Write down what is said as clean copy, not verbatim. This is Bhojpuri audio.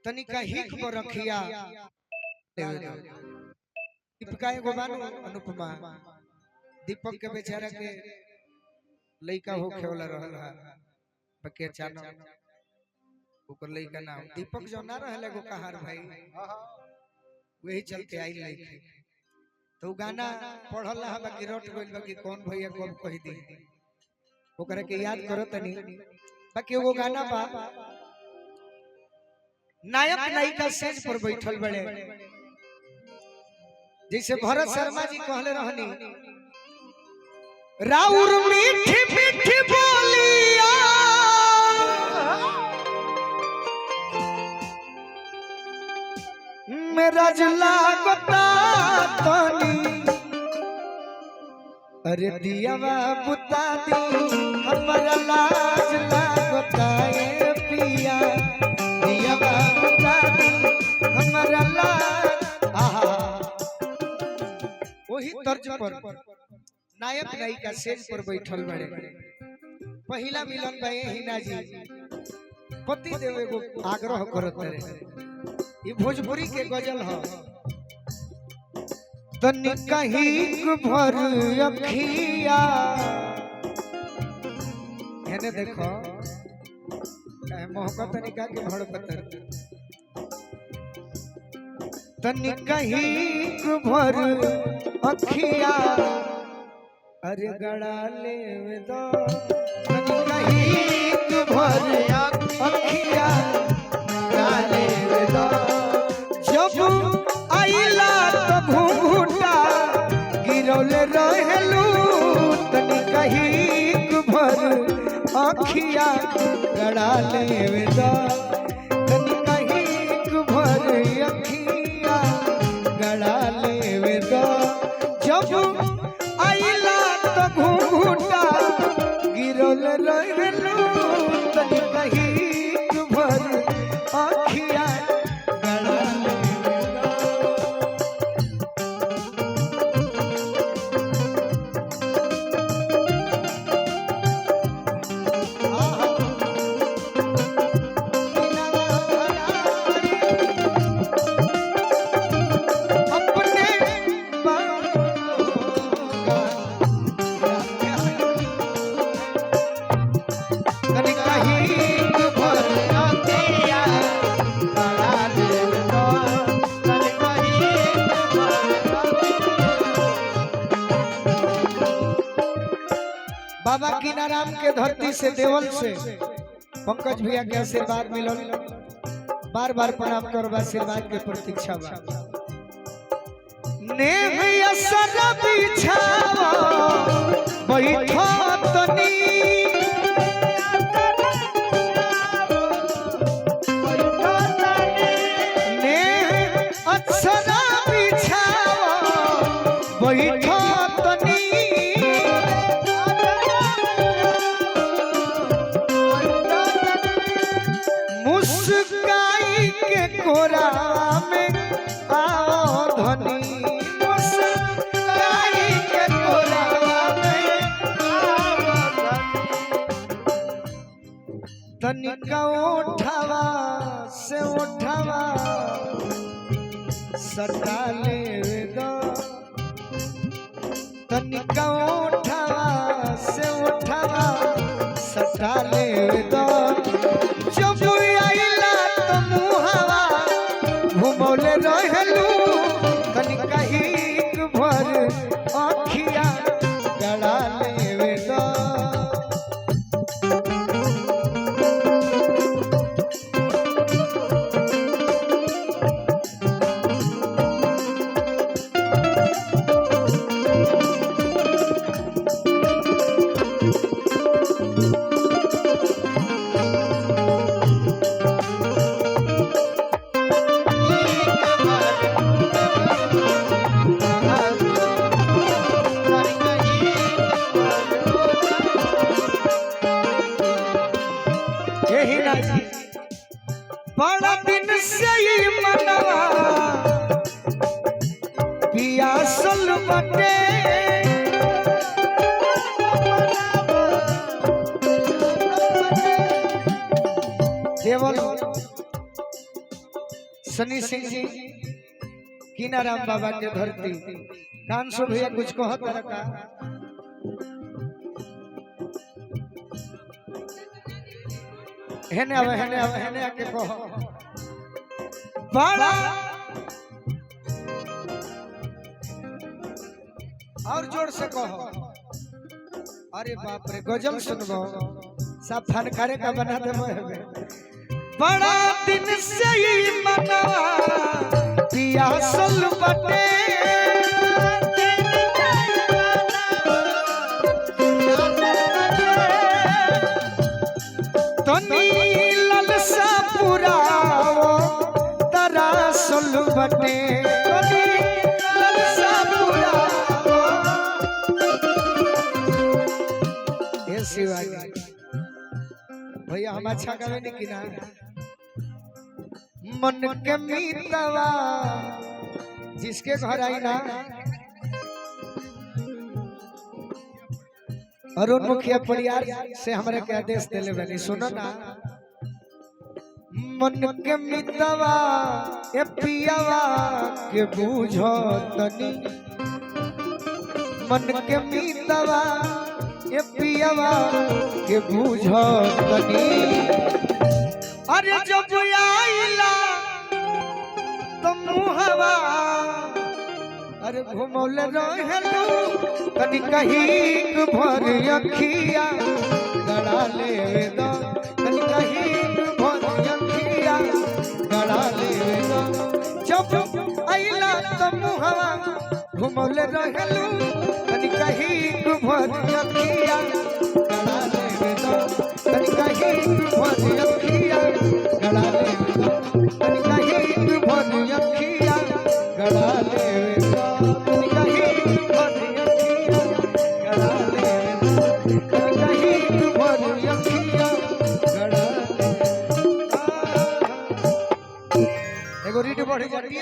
तनिका हिक को रखिया दीपिका एगो बानो अनुपमा दीपक के बेचारा के लइका होखे वाला रहल है बके अचानक ओकर लइका नाम दीपक जो ना रहल एगो कहार भाई वही चलते आई लइके तो गाना पढ़ल है बाकी रट गइल बाकी कौन भैया कब कह दी ओकरा के याद करो तनी बाकी एगो गाना बा नायक नायिका स्टेज पर बैठल बड़े जैसे भरत शर्मा जी कहले रहनी राउर मीठी मीठी बोलिया मेरा जला गोता तनी अरे दिया बुता दी हमारा लाज लागता ए पिया दिया बुता दी हमारा लाज आहा वही तर्ज पर नायक नायिका स्टेज पर बैठल बड़े पहला मिलन बा हिना जी पति देव एगो आग्रह करत रहे ये भोजपुरी के गजल है तनी कहीं भर अखिया हेने देखो मोहब्बत तनिका के भड़कत तनी कहीं भर अखिया अरे गड़ा ले दो तनी कहीं भर अखिया गड़ा ले दो जब आइला तो घूंघटा गिरौले रहेलू तनी कहीं भर अखिया गड़ा ले दो तनी कहीं भर अखिया गड़ा ले दो जब आइला तो घूंघटा गिरौले रहेलू तनी कहीं भर अखिया बाबा कीनाराम के धरती से देवल से पंकज भैया के आशीर्वाद मिलल बार बार प्रणाम करो आशीर्वाद के प्रतीक्षा बा नेह असर बिछावा बैठो तनी नेह असर बिछावा बैठो तनी मुस्काई के कोरा में आओ धनी मुस्काई के कोरा में आओ धनी तनिका उठावा से उठावा सटा ले दो तनिका उठावा से उठावा सटा ले दो जब आइला तो मुहावा घुमौले रहेलू तनिका हिक भर अखिया गड़ा ले दो बड़ा दिन से ही मनवा पियासल बटे देवल सनी सिंह जी कीनाराम बाबा के धरती कान सो भैया कुछ कहो तरह का हेने आके कहो बड़ा और जोर से कहो। अरे बाप रे गजल सुनबो सब फनकारे का बना दे बड़ा दिन से ही मनवा पियासल बटे तनी ललसा पूरा तरासल बटे तनी ललसा पूरा ए शिवाजी भैया हम अच्छा गावे नहीं कि ना मन के मीतवा जिसके घर आई ना अरुण मुखिया परिवार से हमारे के आदेश दिले बनी सुनो ना मन के मीतवा ए पियावा के बूझो तनी मन के मीतवा ए पियावा के बूझो तनी अरे जब आइला तो मुहवा अरे घुमौल रहलू तनी कहीं भर अखिया गड़ा लेवे दो तनी कहीं भर अखिया गड़ा लेवे दो जब आइला तो मुहवा घुमौल रहलू तनी कहीं भर अखिया गड़ा लेवे दो तनी कहीं भर अखिया गड़ा लेवे दो तनी कहीं भर अखिया गड़ा लेवे दो तनी कहीं भर अखिया गड़ा लेवे दो तनी कहीं भर अखिया गड़ा लेवे दो एगो रीड बढ़ जाती है।